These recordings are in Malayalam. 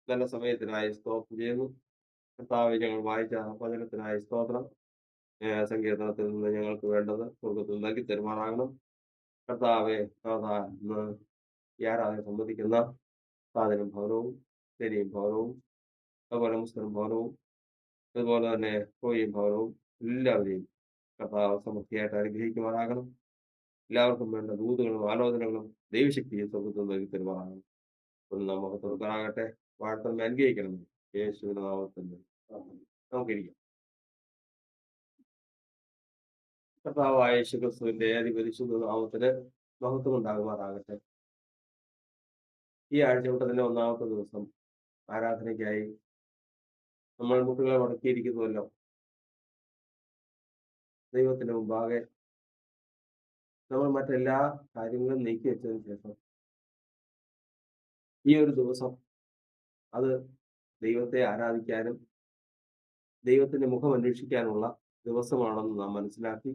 നല്ല സമയത്തിനായി സ്തോത്രം ചെയ്യുന്നു. കർത്താവെ, ഞങ്ങൾ വായിച്ച വചനത്തിനായി സ്തോത്രം. സങ്കീർത്തനത്തിൽ നിന്ന് ഞങ്ങൾക്ക് വേണ്ടത് സ്വർഗ്ഗത്തിൽ നൽകി തരുമാറാകണം. കർത്താവെ, നാഥാ, ഇന്ന് ഈ ആരാധന സംബന്ധിക്കുന്ന സാധനം ഭവനവും ശരിയും ഭവനവും അതുപോലെ മുസ്ലിം ഭവനവും അതുപോലെ തന്നെ കോയും ഭവനവും എല്ലാവരെയും കർത്താവ് സമൃദ്ധിയായിട്ട് അനുഗ്രഹിക്കുമാറാകണം. എല്ലാവർക്കും വേണ്ട ദൂതുകളും ആലോചനകളും ദൈവശക്തിയും സ്വർഗ്ഗത്തിൽ നൽകി തരുമാറാകണം. ഒന്ന് നമുക്ക് തുറക്കാനാകട്ടെ. വാഴ്ത്തം അനുഗ്രഹിക്കണം. യേശുവിന്റെ നാമത്തിൽ ആമേൻ. നമുക്കിരിക്കാം. കർത്താവായ യേശു ക്രിസ്തുവിന്റെ അതിപരിശുദ്ധ നാമത്തിന് മഹത്വം ഉണ്ടാകുമാറാകട്ടെ. ഈ ആഴ്ചവട്ടത്തിന്റെ ഒന്നാമത്തെ ദിവസം ആരാധനയ്ക്കായി നമ്മൾ മുട്ടുകളെ മടക്കിയിരിക്കുന്നുവല്ലോ. ദൈവത്തിന് മുമ്പാകെ നമ്മൾ മറ്റെല്ലാ കാര്യങ്ങളും നീക്കി വെച്ചതിന് ശേഷം ഈ ഒരു ദിവസം അത് ദൈവത്തെ ആരാധിക്കാനും ദൈവത്തിന്റെ മുഖം അന്വേഷിക്കാനുള്ള ദിവസമാണെന്ന് നാം മനസ്സിലാക്കി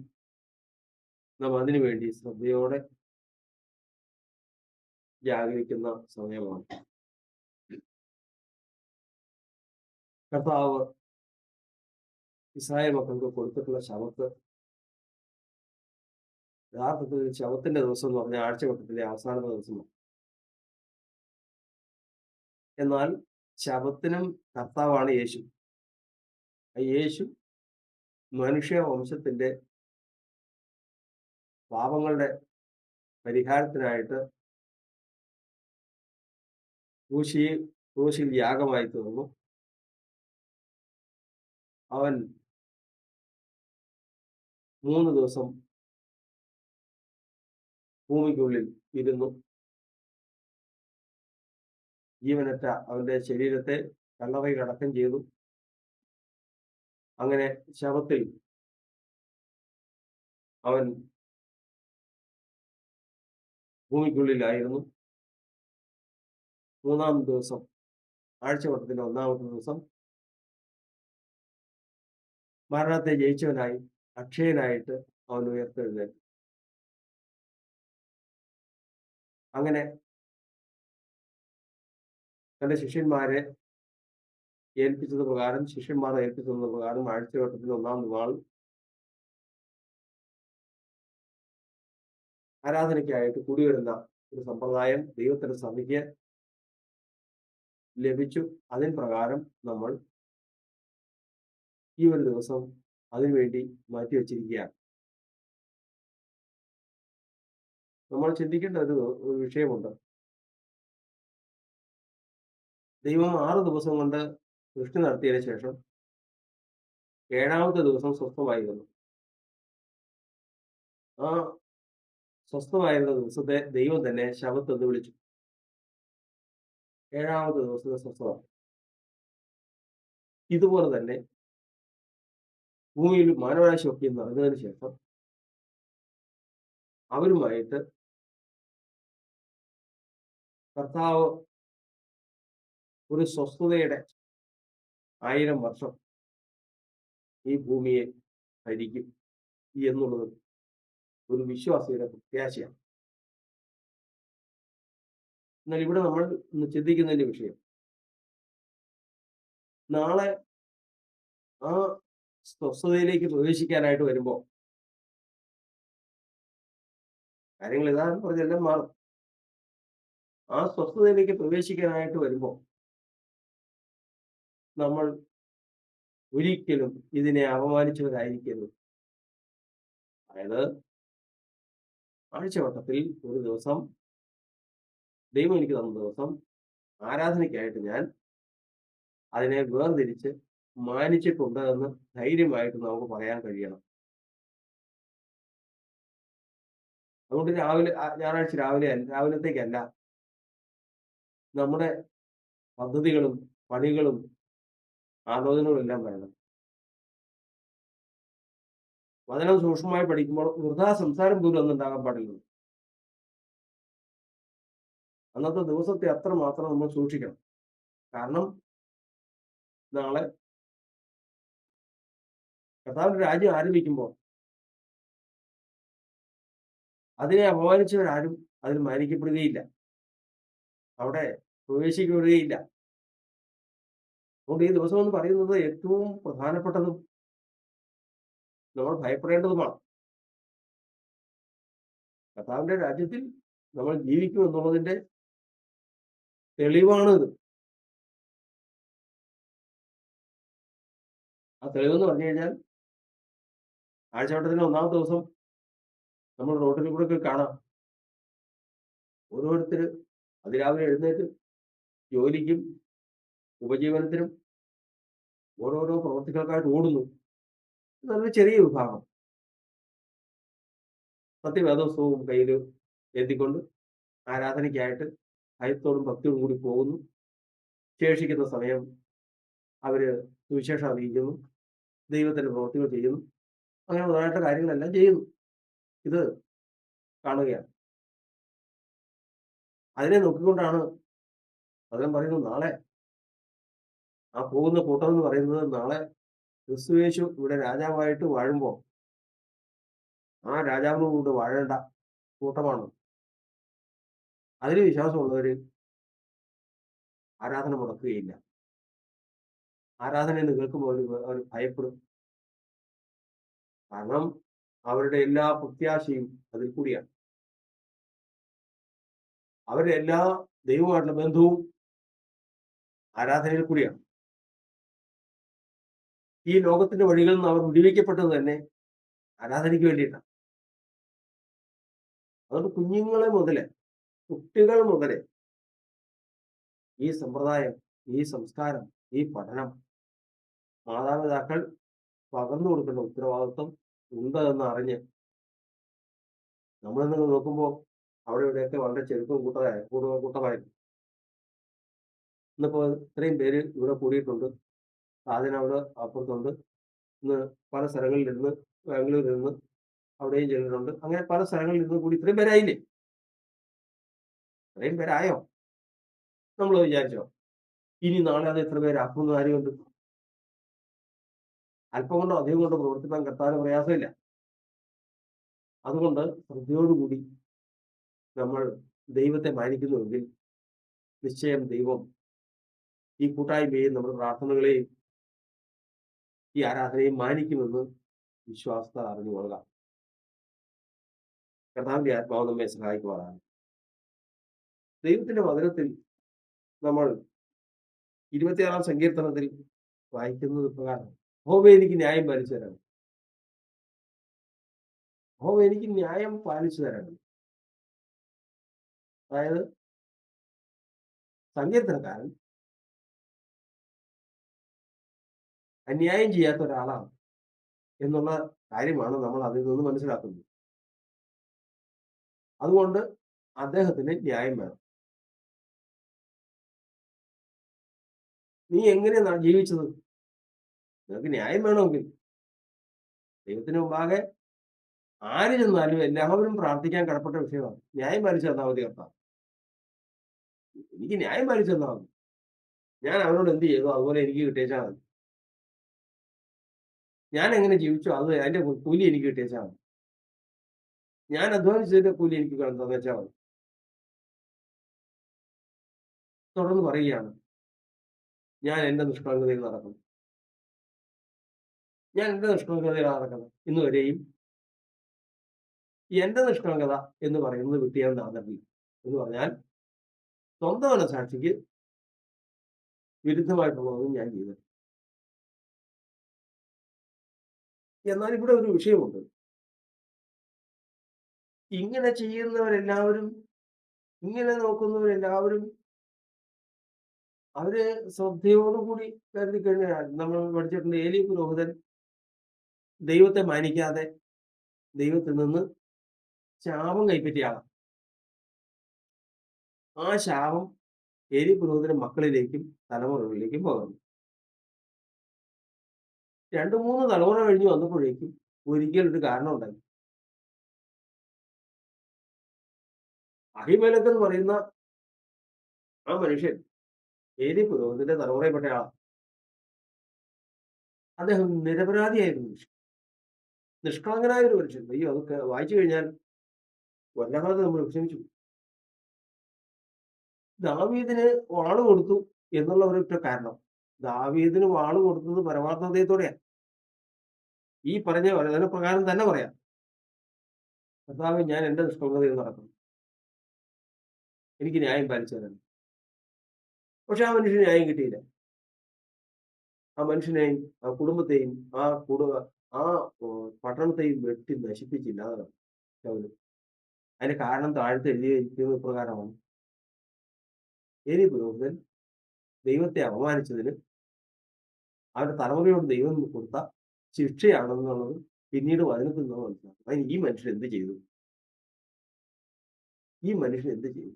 നാം അതിനുവേണ്ടി ശ്രദ്ധയോടെ ജാഗരിക്കുന്ന സമയമാണ്. കർത്താവ് ഇസ്രായേൽ മക്കൾക്ക് കൊടുത്തിട്ടുള്ള ശവത്ത് യഥാർത്ഥത്തിൽ ശവത്തിന്റെ ദിവസം എന്ന് പറഞ്ഞ ആഴ്ചവട്ടത്തിലെ അവസാനത്തെ ദിവസമാണ്. എന്നാൽ ശവത്തിനും കർത്താവാണ് യേശു. യേശു മനുഷ്യ വംശത്തിന്റെ പാപങ്ങളുടെ പരിഹാരത്തിനായിട്ട് ക്രൂശിൽ യാഗമായി തീർന്നു. അവൻ 3 ദിവസം ഭൂമിക്കുള്ളിൽ ഇരുന്നു. ജീവനറ്റ അവന്റെ ശരീരത്തെ കല്ലറയിൽ അടക്കം ചെയ്തു. അങ്ങനെ ശവത്തിൽ അവൻ ഭൂമിക്കുള്ളിലായിരുന്നു. 3-ാം ദിവസം, ആഴ്ചവട്ടത്തിന്റെ 1-ാമത്തെ ദിവസം, മരണത്തെ ജയിച്ചവനായി അക്ഷയനായിട്ട് അവൻ ഉയർത്തെഴുന്നേറ്റു. അങ്ങനെ തന്റെ ശിഷ്യന്മാരെ ഏൽപ്പിച്ചത് പ്രകാരം, ശിഷ്യന്മാരെ ഏൽപ്പിച്ചത് പ്രകാരം ആഴ്ചവട്ടത്തിന്റെ 1-ാം നാൾ ആരാധനയ്ക്കായിട്ട് കൂടിവരുന്ന ഒരു സമ്പ്രദായം ദൈവത്തിന്റെ സഭയ്ക്ക് ലഭിച്ചു. അതിന് പ്രകാരം നമ്മൾ ഈ ഒരു ദിവസം അതിനുവേണ്ടി മാറ്റിവെച്ചിരിക്കുകയാണ്. നമ്മൾ ചിന്തിക്കേണ്ട ഒരു വിഷയമുണ്ട്. ദൈവം 6 ദിവസം കൊണ്ട് സൃഷ്ടി നടത്തിയതിനു ശേഷം 7-ാമത്തെ ദിവസം സ്വസ്ഥമായിരുന്നു. ആ സ്വസ്ഥമായിരുന്ന ദിവസത്തെ ദൈവം തന്നെ ശബത്ത് എന്ന് വിളിച്ചു. 7-ാമത്തെ ദിവസത്തെ സ്വസ്ഥത. ഇതുപോലെ തന്നെ ഭൂമിയിൽ മാനവരാശിയൊക്കെ നടന്നതിന് ശേഷം അവരുമായിട്ട് കർത്താവ് ഒരു സ്വസ്ഥതയുടെ 1000 വർഷം ഈ ഭൂമിയെ ഭരിക്കും എന്നുള്ളത് ഒരു വിശ്വാസിയുടെ പ്രത്യാശയാണ്. എന്നാൽ ഇവിടെ നമ്മൾ ഇന്ന് ചിന്തിക്കുന്നതിന്റെ വിഷയം, നാളെ ആ സ്വസ്ഥതയിലേക്ക് പ്രവേശിക്കാനായിട്ട് വരുമ്പോൾ കാര്യങ്ങൾ ഇതാന്ന് പറഞ്ഞെല്ലാം മാറും. ആ സ്വസ്ഥതയിലേക്ക് പ്രവേശിക്കാനായിട്ട് വരുമ്പോൾ നമ്മൾ ഒരിക്കലും ഇതിനെ അപമാനിച്ചവരായിരിക്കരുത്. അതായത് ആഴ്ചവട്ടത്തിൽ ഒരു ദിവസം ദൈവം എനിക്ക് തന്ന ദിവസം ആരാധനയ്ക്കായിട്ട് ഞാൻ അതിനെ വേർതിരിച്ച് മാനിച്ചിട്ടുണ്ട് എന്ന് ധൈര്യമായിട്ട് നമുക്ക് പറയാൻ കഴിയണം. അതുകൊണ്ട് ഞായറാഴ്ച രാവിലത്തേക്കല്ല നമ്മുടെ പദ്ധതികളും പണികളും ആലോചനകളും എല്ലാം വേണം. വചനം സൂക്ഷ്മമായി പഠിക്കുമ്പോൾ വൃഥാ സംസാരം പോലും ഒന്നും ഉണ്ടാകാൻ പാടില്ല. അന്നത്തെ ദിവസത്തെ അത്രമാത്രം നമ്മൾ സൂക്ഷിക്കണം. കാരണം നാളെ കർത്താവിന്റെ രാജ്യം ആരംഭിക്കുമ്പോൾ അതിനെ അപമാനിച്ചവരാരും അതിൽ മാനിക്കപ്പെടുകയില്ല, അവിടെ പ്രവേശിക്കപ്പെടുകയില്ല. അതുകൊണ്ട് ഈ ദിവസം എന്ന് പറയുന്നത് ഏറ്റവും പ്രധാനപ്പെട്ടതും നമ്മൾ ഭയപ്പെടേണ്ടതുമാണ്. കർത്താവിന്റെ രാജ്യത്തിൽ നമ്മൾ ജീവിക്കും എന്നുള്ളതിന്റെ തെളിവാണിത്. ആ തെളിവെന്ന് പറഞ്ഞു കഴിഞ്ഞാൽ ആഴ്ചവട്ടത്തിന്റെ ഒന്നാമത്തെ ദിവസം നമ്മൾ റോഡിൽ കൂടെ കാണാം. ഓരോരുത്തര് അതിരാവിലെ എഴുന്നേറ്റ് ജോലിക്കും ഉപജീവനത്തിനും ഓരോരോ പ്രവർത്തികൾക്കായിട്ട് ഓടുന്നു. നല്ലൊരു ചെറിയ വിഭാഗം സത്യവേദോത്സവവും കയ്യിൽ എത്തിക്കൊണ്ട് ആരാധനയ്ക്കായിട്ട് ഭയത്തോടും ഭക്തിയോടും കൂടി പോകുന്നു. ശേഷിക്കുന്ന സമയം അവര് സുവിശേഷം അറിയിക്കുന്നു, ദൈവത്തിന്റെ പ്രവൃത്തികൾ ചെയ്യുന്നു, അങ്ങനെ ഉള്ളതായിട്ട് കാര്യങ്ങളെല്ലാം ചെയ്യുന്നു. ഇത് കാണുകയാണ്. അതിനെ നോക്കിക്കൊണ്ടാണ് അദ്ദേഹം പറയുന്നത്, നാളെ ആ പോകുന്ന കൂട്ടം എന്ന് പറയുന്നത് നാളെ ക്രിസ്തുയേശു ഇവിടെ രാജാവായിട്ട് വാഴുമ്പോൾ ആ രാജാവിനോട് കൂടെ വാഴേണ്ട കൂട്ടമാണ്. അതിന് വിശ്വാസമുള്ളവര് ആരാധന മുടക്കുകയില്ല. ആരാധന എന്ന് കേൾക്കുമ്പോൾ അവർ ഭയപ്പെടും. കാരണം അവരുടെ എല്ലാ പ്രത്യാശയും അതിൽ കൂടിയാണ്. അവരുടെ എല്ലാ ദൈവമായിട്ടുള്ള ബന്ധവും ആരാധനയിൽ കൂടിയാണ്. ഈ ലോകത്തിന്റെ വഴികളിൽ നിന്ന് അവർ വിടുവിക്കപ്പെട്ടത് തന്നെ ആരാധനയ്ക്ക് വേണ്ടിയിട്ടാണ്. അതുകൊണ്ട് കുഞ്ഞുങ്ങളെ മുതലേ, കുട്ടികൾ മുതലേ ഈ സമ്പ്രദായം, ഈ സംസ്കാരം, ഈ പഠനം മാതാപിതാക്കൾ പകർന്നു കൊടുക്കേണ്ട ഉത്തരവാദിത്വം ഉണ്ട് എന്ന് അറിഞ്ഞ് നമ്മളിന്ന് നോക്കുമ്പോൾ അവിടെ ഇവിടെയൊക്കെ വളരെ ചെറുപ്പം കൂട്ടമായിരുന്നു. ഇന്നിപ്പോൾ ഇത്രയും പേര് ഇവിടെ കൂടിയിട്ടുണ്ട്. സാധനം അവിടെ അപ്പുറത്തുണ്ട്. ഇന്ന് പല സ്ഥലങ്ങളിൽ ഇരുന്ന്, ബാംഗ്ലൂരിൽ നിന്ന് അവിടെയും ചിലരുണ്ട്. അങ്ങനെ പല സ്ഥലങ്ങളിൽ ഇരുന്ന് കൂടി ഇത്രയും പേരായില്ലേ? ഇത്രയും പേരായോ? നമ്മൾ വിചാരിച്ചോ ഇനി നാളെ അത് എത്ര പേരാക്കുന്ന കാര്യമുണ്ട്? അല്പം കൊണ്ടോ അധികം കൊണ്ടോ പ്രവർത്തിക്കാൻ കർത്താവിന് പ്രയാസമില്ല. അതുകൊണ്ട് ശ്രദ്ധയോടുകൂടി നമ്മൾ ദൈവത്തെ മാനിക്കുന്നുവെങ്കിൽ നിശ്ചയം ദൈവം ഈ കൂട്ടായ്മയെയും നമ്മുടെ പ്രാർത്ഥനകളെയും ഈ ആരാധനയും മാനിക്കുമെന്ന് വിശ്വാസത്താൽ അറിഞ്ഞുകൊള്ളുക. കർത്താവിന്റെ ആത്മാവ് നമ്മെ സഹായിക്കുവാനാണ്. ദൈവത്തിന്റെ വചനത്തിൽ നമ്മൾ 26 സങ്കീർത്തനത്തിൽ വായിക്കുന്നത് പ്രകാരം യഹോവേ എനിക്ക് ന്യായം പാലിച്ചു തരണം. യഹോവ എനിക്ക് ന്യായം പാലിച്ചു തരണം. അതായത് സങ്കീർത്തനക്കാരൻ അന്യായം ചെയ്യാത്ത ഒരാളാണ് എന്നുള്ള കാര്യമാണ് നമ്മൾ അതിൽ നിന്ന് മനസ്സിലാക്കുന്നത്. അതുകൊണ്ട് അദ്ദേഹത്തിന് ന്യായം വേണം. നീ എങ്ങനെയാണ് ജീവിച്ചത്? നിനക്ക് ന്യായം വേണമെങ്കിൽ ദൈവത്തിന് മുമ്പാകെ ആര് ചെന്നാലും എല്ലാവരും പ്രാർത്ഥിക്കാൻ കടപ്പെട്ട വിഷയമാണ്. ന്യായം പാലിച്ചു തന്നാൽ മതി കർത്താവ്. എനിക്ക് ന്യായം പാലിച്ചു തന്നാൽ മതി. ഞാൻ അവനോട് എന്ത് ചെയ്തു അതുപോലെ എനിക്ക് കിട്ടിയേച്ചാൽ മതി. ഞാൻ എങ്ങനെ ജീവിച്ചു അത് അതിന്റെ കൂലി എനിക്ക് കിട്ടിയേച്ചാൽ മതി. ഞാൻ അധ്വാനിച്ചതിന്റെ കൂലി എനിക്ക് തന്നേച്ചാൽ മതി. തുടർന്ന് പറയുകയാണ്, ഞാൻ എന്റെ നിഷ്കളങ്കതയിൽ നടക്കണം. ഞാൻ എന്റെ നിഷ്കളങ്കതയിൽ നടക്കണം. ഇന്ന് വരെയും എന്റെ നിഷ്കളങ്കത എന്ന് പറയുന്നത് വിട്ട് ഞാൻ നടന്നിട്ടില്ല. എന്ന് പറഞ്ഞാൽ സ്വന്തം മനസാക്ഷിക്ക് വിരുദ്ധമായിട്ടുള്ളതൊന്നും ഞാൻ ചെയ്തിട്ടില്ല. എന്നാൽ ഇവിടെ ഒരു വിഷയമുണ്ട്. ഇങ്ങനെ ചെയ്യുന്നവരെല്ലാവരും, ഇങ്ങനെ നോക്കുന്നവരെല്ലാവരും അവര് ശ്രദ്ധയോടുകൂടി കരുതി കഴിഞ്ഞാൽ നമ്മൾ പഠിച്ചിട്ടുണ്ട്, ഏലി പുരോഹിതൻ ദൈവത്തെ മാനിക്കാതെ ദൈവത്തിൽ നിന്ന് ശാപം കൈപ്പറ്റിയ ആളാണ്. ആ ശാപം ഏലി പുരോഹിതന്റെ മക്കളിലേക്കും തലമുറകളിലേക്കും പകർന്നു. 2-3 തലമുറ കഴിഞ്ഞ് വന്നപ്പോഴേക്കും ഒരിക്കൽ ഒരു കാരണം ഉണ്ടായി. അഹിമേലെക്ക് എന്ന് പറയുന്ന ആ മനുഷ്യൻ ഏലി പുരോഹിതന്റെ തലമുറയിൽപ്പെട്ട ആളാണ്. അദ്ദേഹം നിരപരാധിയായിരുന്നു മനുഷ്യൻ, നിഷ്കളങ്കനായ ഒരു മനുഷ്യൻ. അയ്യോ, അതൊക്കെ വായിച്ചു കഴിഞ്ഞാൽ വല്ലാതെ നമ്മൾ വിഷമിച്ചു. ദാവീദിന് വാള് കൊടുത്തു എന്നുള്ള ഒരൊറ്റ കാരണം ദാവീദിന് വാള് കൊടുത്തത് പരമാർത്ഥ ഹൃദയത്തോടെയാ. ഈ പറഞ്ഞ വചനപ്രകാരം തന്നെ പറയാം. കർത്താവേ, ഞാൻ എന്റെ നിഷ്കളങ്കതയിൽ നടക്കുന്നു. എനിക്ക് ന്യായം പാലിച്ചു തരണം. പക്ഷെ ആ മനുഷ്യന് ന്യായം കിട്ടിയില്ല. ആ മനുഷ്യനെയും ആ കുടുംബത്തെയും ആ ആ പട്ടണത്തെയും വെട്ടി നശിപ്പിച്ചില്ല. അതാണ് ശൗല്. അതിന്റെ കാരണം താഴത്ത് എഴുതിയിരിക്കുന്നത് ഇപ്രകാരമാണ്: ഏലി പുരോഹിതൻ ദൈവത്തെ അപമാനിച്ചതിന് അവരുടെ തലമുറയോട് ദൈവം കൊടുത്ത ശിക്ഷയാണെന്നുള്ളത് പിന്നീട് വചനത്തിൽ നിന്ന് മനസ്സിലാക്കും. അതിന് ഈ മനുഷ്യൻ എന്ത് ചെയ്തു? ഈ മനുഷ്യൻ എന്ത് ചെയ്തു?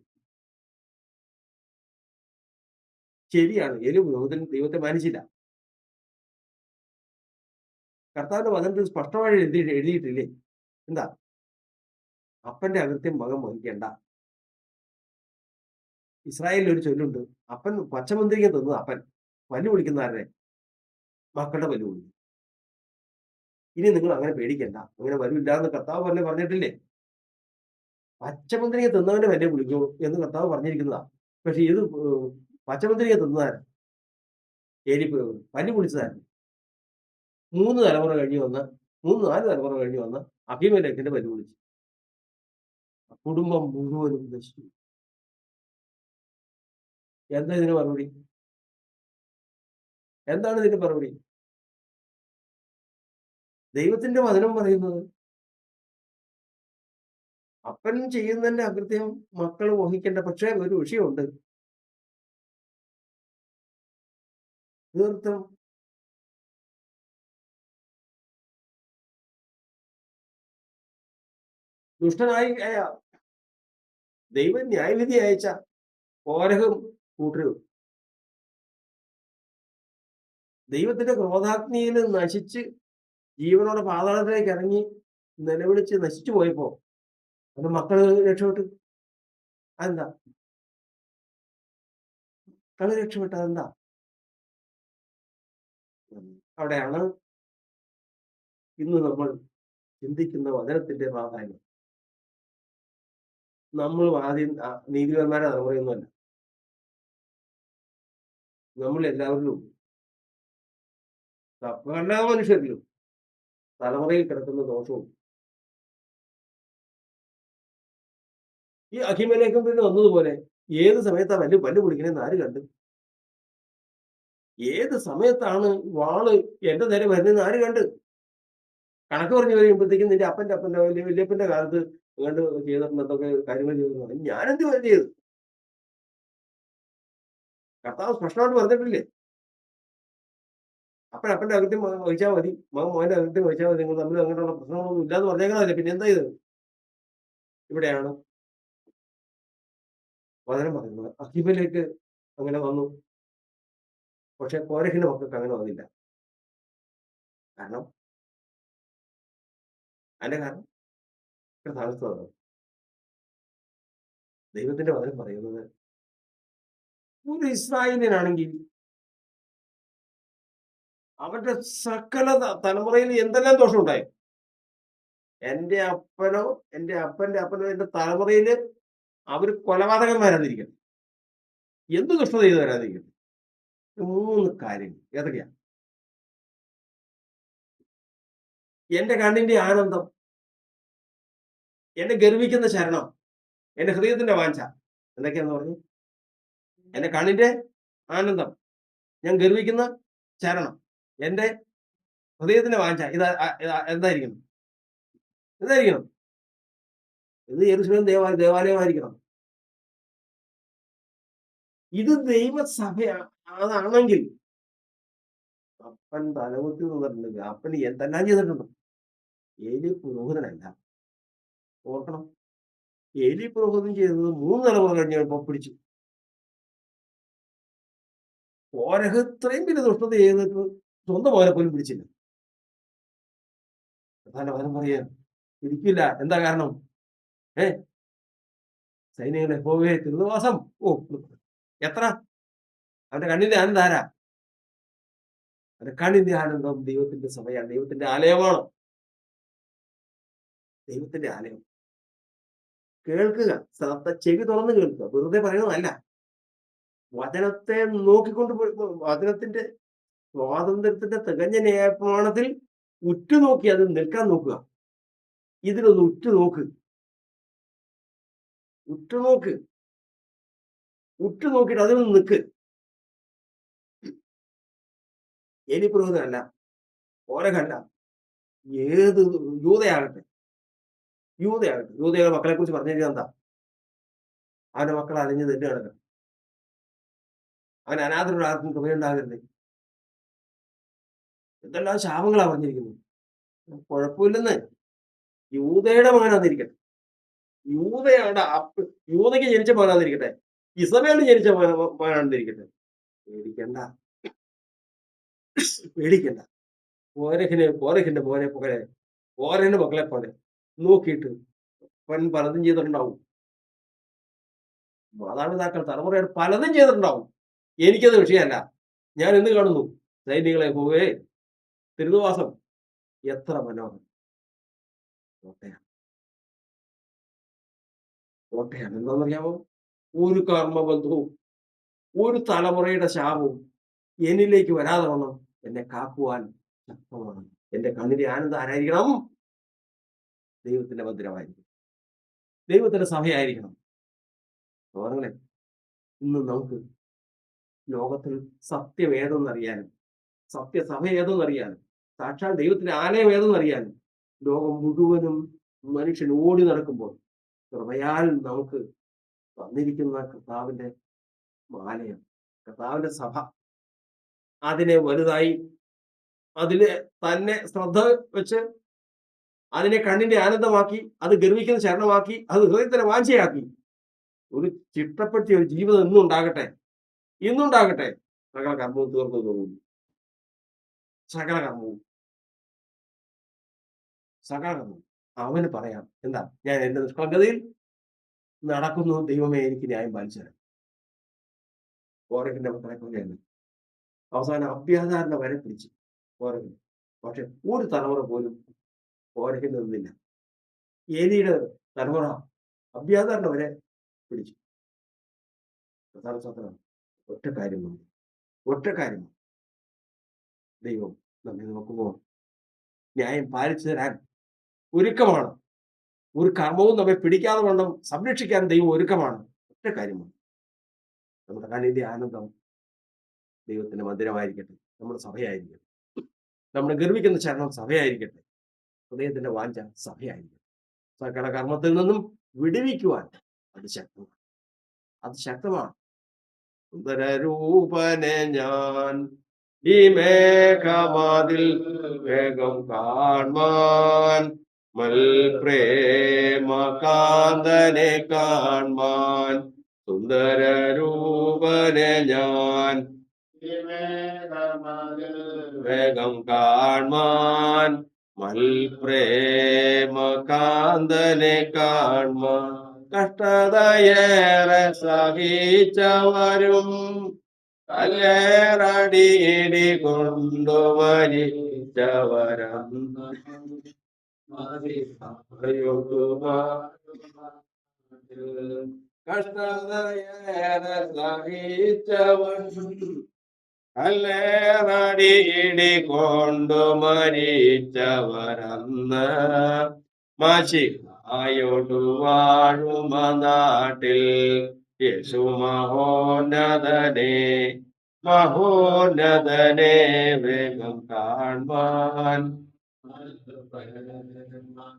ശരിയാണ്, ഏലി പുരോഹിതൻ ദൈവത്തെ മാനിച്ചില്ല. കർത്താവിന്റെ വചനത്തിൽ സ്പഷ്ടമായി എഴുതിയിട്ടില്ലേ? എന്താ? അപ്പന്റെ അകൃത്യം മകൻ വഹിക്കേണ്ട. ഇസ്രായേലിൽ ഒരു ചൊല്ലുണ്ട്: അപ്പൻ പച്ചമുന്തിരിങ്ങ തിന്നത് അപ്പൻ പല്ല് വിളിക്കുന്ന ആരുടെ? മക്കളുടെ പല്ല് വിളിക്കും. ഇനി നിങ്ങൾ അങ്ങനെ പേടിക്കണ്ട, അങ്ങനെ വരില്ല എന്ന് കർത്താവ് പറഞ്ഞിട്ടില്ലേ? പച്ചമുന്തിരിങ്ങ തിന്നവന്റെ പല്ല് വിളിക്കൂ എന്ന് കർത്താവ് പറഞ്ഞിരിക്കുന്നതാ. പക്ഷെ ഇത് പച്ചമുന്തിരിങ്ങ തിന്നതാരാ? ഏലിപ്പുരോഹിതൻ. പല്ല് വിളിച്ചതായിരുന്നു. 3 തലമുറ കഴിഞ്ഞ് വന്ന് 4 തലമുറ കഴിഞ്ഞ് വന്ന് അബീമേലെക്കിന്റെ പല്ല് വിളിച്ചു. കുടുംബം മുഴുവനും നശിച്ചു. എന്താ ഇതിന് മറുപടി? എന്താണ് ഇതിന്റെ മറുപടി? ദൈവത്തിന്റെ വചനം പറയുന്നത് അപ്പൻ ചെയ്യുന്നതിന്റെ അകൃത്യം മക്കൾ വഹിക്കേണ്ട. പക്ഷേ ഒരു വിഷയമുണ്ട്. തീർത്തും ദുഷ്ടനായി ദൈവം ന്യായവിധി അയച്ച കോരഹും കൂട്ടരും ദൈവത്തിന്റെ ക്രോധാഗ്നിയിൽ നശിച്ച് ജീവനോടെ പാതാളത്തിലേക്ക് ഇറങ്ങി നിലവിളിച്ച് നശിച്ചു പോയപ്പോ അത് മക്കള് രക്ഷപ്പെട്ടു. അതെന്താ? മക്കള് രക്ഷപ്പെട്ടത് എന്താ? അവിടെയാണ് ഇന്ന് നമ്മൾ ചിന്തിക്കുന്ന വചനത്തിന്റെ പ്രാധാന്യം. നമ്മൾ ആദ്യം നീതിമാന്മാരുടെ തലമുറയൊന്നുമല്ല. നമ്മൾ എല്ലാവരിലും, എല്ലാ മനുഷ്യരിലും തലമുറയിൽ കിടക്കുന്ന ദോഷവും ഈ അഹിമേലെക്കും പിന്നെ വന്നതുപോലെ ഏത് സമയത്താ പല്ല് പിടിക്കണേന്ന് ആര് കണ്ട്? ഏത് സമയത്താണ് വാള് എന്റെ നേരെ വരുന്നതെന്ന് ആര് കണ്ട്? കണക്ക് പറഞ്ഞു കഴിയുമ്പോഴത്തേക്കും നിന്റെ അപ്പന്റെ വല്യപ്പന്റെ കാലത്ത് കണ്ട് ചെയ്തിട്ടുണ്ട് എന്തൊക്കെ കാര്യങ്ങൾ ചെയ്തിട്ടുണ്ട്. ഞാനെന്ത് ചെയ്തു? കർത്താവ് സ്പഷ്ടമായിട്ട് പറഞ്ഞിട്ടില്ലേ? അപ്പന്റെ അകൃത്യം വഹിച്ചാൽ മതി, മകൻ മോന്റെ അകൃത്യം വഹിച്ചാൽ മതി, നിങ്ങൾ തമ്മിൽ അങ്ങനെയുള്ള പ്രശ്നങ്ങളൊന്നും ഇല്ലാന്ന് പറഞ്ഞേക്കാതല്ലേ. പിന്നെ എന്താ ഇത്? ഇവിടെയാണ് വചനം പറയുന്നത്. അഹിബിലേക്ക് അങ്ങനെ വന്നു. പക്ഷെ കോരഹിന്റെ മക്കൾക്ക് അങ്ങനെ വന്നില്ല. കാരണം അതിന്റെ കാരണം താമസമാണ്. ദൈവത്തിന്റെ വചനം പറയുന്നത് ഒരു ഇസ്രായേലിനാണെങ്കിൽ അവരുടെ സകല തലമുറയിൽ എന്തെല്ലാം ദോഷം ഉണ്ടായി. എന്റെ അപ്പനോ എന്റെ അപ്പന്റെ എന്റെ തലമുറയില് അവര് കൊലപാതകന്മാരാതിരിക്കണം, എന്ത് ദുഷ്ടത ചെയ്ത് വരാതിരിക്കണം. 3 കാര്യങ്ങൾ ഏതൊക്കെയാ? എന്റെ കണ്ണിന്റെ ആനന്ദം, എന്നെ ഗർവിക്കുന്ന ശരണം, എന്റെ ഹൃദയത്തിന്റെ വാഞ്ച. എന്തൊക്കെയാന്ന് പറഞ്ഞു? എന്റെ കണ്ണിന്റെ ആനന്ദം, ഞാൻ ഗർവിക്കുന്ന ചരണം, എന്റെ ഹൃദയത്തിന്റെ വാഞ്ച. എന്തായിരിക്കണം? എന്തായിരിക്കണം? ഇത് യെരൂശലേം ദേവാലയമായിരിക്കണം. ഇത് ദൈവസഭ അതാണെങ്കിൽ അപ്പൻ തലകുത്തി നിന്നിട്ടുണ്ടെങ്കിൽ അപ്പന് എന്തെല്ലാം ചെയ്തിട്ടുണ്ട്? ഏലി പുരോഹിതനല്ല. ഓർക്കണം, ഏലി പുരോഹിതൻ ചെയ്തത് 3 തലമുറ കഴിഞ്ഞപ്പോ പിടിച്ചു. കോരഹ് ഇത്രയും വലിയ ദുഷ്ടത ചെയ്തിട്ട് സ്വന്തം മോനെ പോലും പിടിച്ചില്ല. പ്രധാന വചനം പറയാൻ പിടിക്കില്ല. എന്താ കാരണം? സൈനികന്റെ യഹോവേ തിരുനിവാസം. എത്ര? അവന്റെ കണ്ണിന്റെ ആനന്ദം ആരാ? അവന്റെ കണ്ണിന്റെ ആനന്ദം ദൈവത്തിന്റെ സഭയാണ്, ദൈവത്തിന്റെ ആലയമാണ്. ദൈവത്തിന്റെ ആലയം. കേൾക്കുക, ചെവി തുറന്ന് കേൾക്കുക, വെറുതെ പറയുന്നതല്ല. വചനത്തെ നോക്കിക്കൊണ്ട് വചനത്തിന്റെ സ്വാതന്ത്ര്യത്തിന്റെ തികഞ്ഞ ന്യായപ്രമാണത്തിൽ ഉറ്റുനോക്കി അത് നിൽക്കാൻ നോക്കുക. ഇതിലൊന്ന് ഉറ്റുനോക്ക്, ഉറ്റുനോക്ക്, ഉറ്റുനോക്കിയിട്ട് അതിൽ നിന്ന് നിൽക്ക്. എലിപുരോഹിതനല്ല, ഓരകല്ല, ഏത് യൂതയാകട്ടെ, യൂതയുടെ മക്കളെ കുറിച്ച് പറഞ്ഞിരിക്കുന്നത് എന്താ? അവന്റെ മക്കൾ അലിഞ്ഞ് തെറ്റ് കിടക്കണം, അവൻ അനാഥരോട് ആർക്കും കൃപയുണ്ടാകരുത്. എന്തെല്ലാം ശാപങ്ങളാ പറഞ്ഞിരിക്കുന്നത്. കുഴപ്പമില്ലെന്ന്. യൂതയുടെ മകനാന്നിരിക്കട്ടെ, യൂതയുടെ യൂതയ്ക്ക് ജനിച്ച മകനാന്നിരിക്കട്ടെ, ഇസബേലിന് ജനിച്ച മകനാന്നിരിക്കട്ടെ, പേടിക്കണ്ട, പേടിക്കണ്ട. കോരഹിന്റെ മോനെ പോലെ, കോരഹിന്റെ മക്കളെ പോലെ നോക്കിയിട്ട് അവൻ പലതും ചെയ്തിട്ടുണ്ടാവും. മാതാപിതാക്കൾ തലമുറയുടെ പലതും ചെയ്തിട്ടുണ്ടാവും. എനിക്കത് വിഷയമല്ല. ഞാൻ എന്ന് കാണുന്നു സൈനികളെ പോവേ തിരുനിവാസം എത്ര മനോഹരം. കോട്ടയാണ്, കോട്ടയാണ്. എന്താണെന്നറിയാമോ? ഒരു കർമ്മബന്ധവും ഒരു തലമുറയുടെ ശാപവും എന്നിലേക്ക് വരാതെ വണ്ണം എന്നെ കാക്കുവാൻ ശക്തമാണ്. എന്റെ കണ്ണിന്റെ ആനന്ദം ആരായിരിക്കണം? ദൈവത്തിന്റെ മന്ദിരമായിരിക്കും, ദൈവത്തിന്റെ സഭയായിരിക്കണം. സഹോദരങ്ങളെ, ഇന്ന് നമുക്ക് ലോകത്തിൽ സത്യം ഏതെന്നറിയാനും സത്യസഭ ഏതെന്നറിയാനും സാക്ഷാൽ ദൈവത്തിന്റെ ആലയം ഏതെന്നറിയാനും ലോകം മുഴുവനും മനുഷ്യൻ ഓടി നടക്കുമ്പോൾ കൃപയാൽ നമുക്ക് തന്നിരിക്കുന്ന കർത്താവിന്റെ ആലയം, കർത്താവിന്റെ സഭ, അതിനെ വലുതായി, അതിനെ തന്നെ ശ്രദ്ധ വെച്ച്, അതിനെ കണ്ണിന്റെ ആനന്ദമാക്കി, അത് ഗർവിക്കുന്ന ശരണമാക്കി, അത് ഹൃദയത്തിന്റെ വാഞ്ചയാക്കി ഒരു ചിട്ടപ്പെടുത്തിയ ഒരു ജീവിതം ഇന്നുണ്ടാകട്ടെ, ഇന്നുണ്ടാകട്ടെ. സകല കർമ്മവും തീർന്നു തോന്നുന്നു. സകല കർമ്മവും അവന് പറയാം, എന്താ? ഞാൻ എന്റെ നിഷ്കളങ്കതയിൽ നടക്കുന്നു, ദൈവമേ എനിക്ക് ന്യായം പാലിച്ചു തരാം. കോരഹിന്റെ മക്കളെ പോലെയല്ല. അവസാനം അഭ്യാധാരണ വരെ പിടിച്ചു കോരഹിന്. പക്ഷെ ഒരു തലമുറ പോലും കോരഹിന് നിന്നില്ല. ഏലിയുടെ തലമുറ അഭ്യാധാരണ വരെ പിടിച്ചു. ഒറ്റ കാര്യമാണ്, ദൈവം നമ്മെ നോക്കുമ്പോൾ ന്യായം പാലിച്ചു തരാൻ ഒരുക്കമാണ്. ഒരു കർമ്മവും നമ്മെ പിടിക്കാതെ വണ്ണം സംരക്ഷിക്കാൻ ദൈവം ഒരുക്കമാണ്. ഒറ്റ കാര്യമാണ്, നമ്മുടെ കണ്ണിന്റെ ആനന്ദം ദൈവത്തിന്റെ മന്ദിരമായിരിക്കട്ടെ, നമ്മുടെ സഭയായിരിക്കട്ടെ, നമ്മുടെ ഗർവിക്കുന്ന ചരണം സഭയായിരിക്കട്ടെ, ഹൃദയത്തിന്റെ വാഞ്ച സഭയായിരിക്കട്ടെ. സകല കർമ്മത്തിൽ നിന്നും വിടുവിക്കുവാൻ അത് ശക്തമാണ്. സുന്ദരരൂപനെ ഞാൻ ഈ മേഘമാതിൽ വേഗം കാൺമാൻ, മൽപ്രേമകാന്തനെ കാൺമാൻ. സുന്ദരരൂപനെ ഞാൻ വേഗം കാൺമാൻ, മൽപ്രേമകാന്തനെ കാൺമാൻ. കഷ്ടതയേറെ സഹിച്ചവരും കല്ലേറടിയിടി കൊണ്ടു മരിച്ചവരം കഷ്ടതയേറെ സഹിച്ചവരും കല്ലേറടിയിടി കൊണ്ടു മരിച്ചവരന്ന് മാശിഹായോടു വാഴുമ നാട്ടിൽ യേശു മഹോന്നതനെ വേഗം കാൺമാൻ.